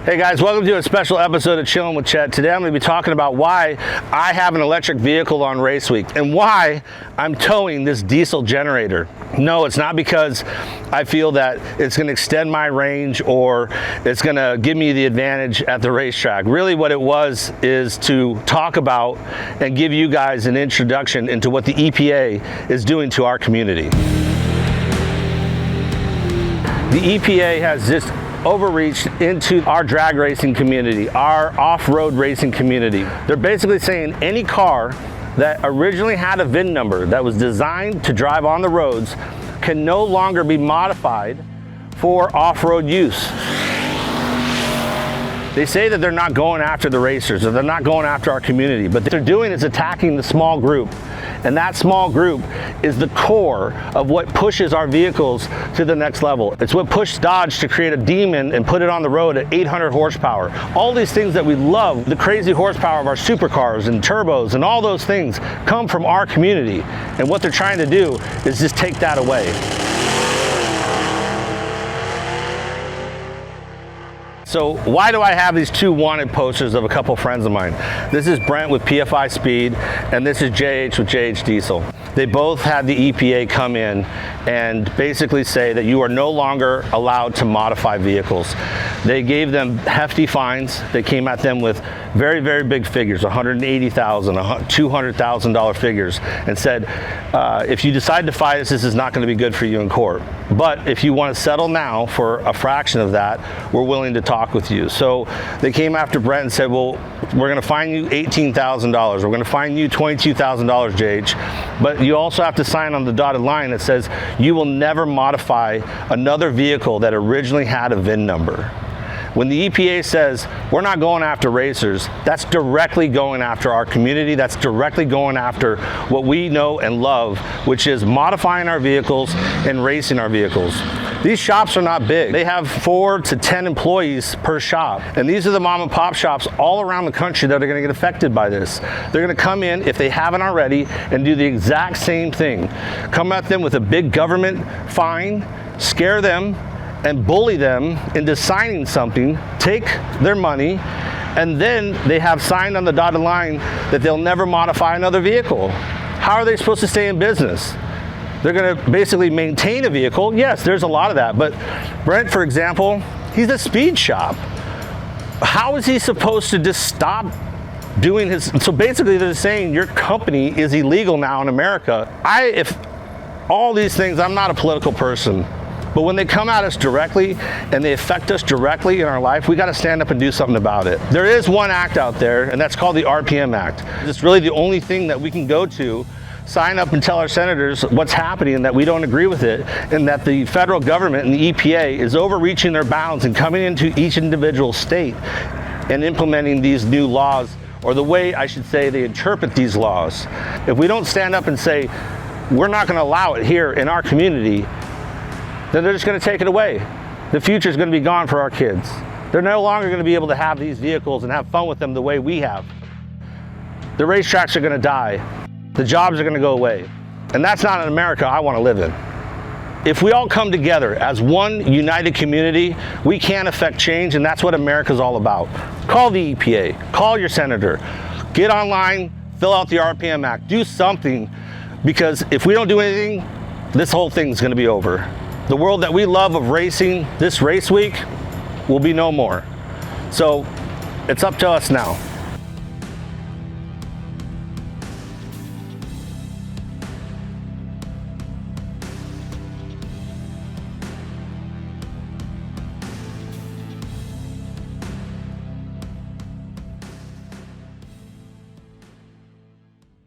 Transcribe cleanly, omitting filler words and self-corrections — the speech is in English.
Hey guys, welcome to a special episode of Chillin with Chet. Today I'm going to be talking about why I have an electric vehicle on race week and why I'm towing this diesel generator. No, it's not because I feel that it's going to extend my range or it's going to give me the advantage at the racetrack. Really what it was is to talk about and give you guys an introduction into what the EPA is doing to our community. The EPA has just overreached into our drag racing community, our off-road racing community. They're basically saying any car that originally had a VIN number that was designed to drive on the roads can no longer be modified for off-road use. They say that they're not going after the racers, or they're not going after our community, but what they're doing is attacking the small group. And that small group is the core of what pushes our vehicles to the next level. It's what pushed Dodge to create a Demon and put it on the road at 800 horsepower. All these things that we love, the crazy horsepower of our supercars and turbos and all those things come from our community. And what they're trying to do is just take that away. So why do I have these two wanted posters of a couple friends of mine? This is Brent with PFI Speed, and this is JH with JH Diesel. They both had the EPA come in and basically say that you are no longer allowed to modify vehicles. They gave them hefty fines. They came at them with very, very big figures, $180,000, $200,000 figures, and said, if you decide to fight us, this is not going to be good for you in court. But if you want to settle now for a fraction of that, we're willing to talk with you. So they came after Brent and said, well, we're going to fine you $18,000. We're going to fine you $22,000, JH. But you also have to sign on the dotted line that says you will never modify another vehicle that originally had a VIN number. When the EPA says we're not going after racers, that's directly going after our community. That's directly going after what we know and love, which is modifying our vehicles and racing our vehicles. These shops are not big. They have 4 to 10 employees per shop. And these are the mom and pop shops all around the country that are going to get affected by this. They're going to come in, if they haven't already, and do the exact same thing. Come at them with a big government fine, scare them, and bully them into signing something, take their money, and then they have signed on the dotted line that they'll never modify another vehicle. How are they supposed to stay in business? They're going to basically maintain a vehicle. Yes, there's a lot of that, but Brent, for example, he's a speed shop. How is he supposed to just stop doing his, so basically they're saying your company is illegal now in America. If all these things, I'm not a political person, but when they come at us directly and they affect us directly in our life, we got to stand up and do something about it. There is one act out there, and that's called the RPM Act. It's really the only thing that we can go to, sign up and tell our senators what's happening and that we don't agree with it, and that the federal government and the EPA is overreaching their bounds and coming into each individual state and implementing these new laws, or the way I should say they interpret these laws. If we don't stand up and say, we're not going to allow it here in our community, then they're just going to take it away. The future is going to be gone for our kids. They're no longer going to be able to have these vehicles and have fun with them the way we have. The racetracks are going to die. The jobs are going to go away. And that's not an America I want to live in. If we all come together as one united community, we can affect change, and that's what America's all about. Call the EPA, call your senator, get online, fill out the RPM Act, do something, because if we don't do anything, this whole thing's going to be over. The world that we love of racing this race week will be no more. So it's up to us now.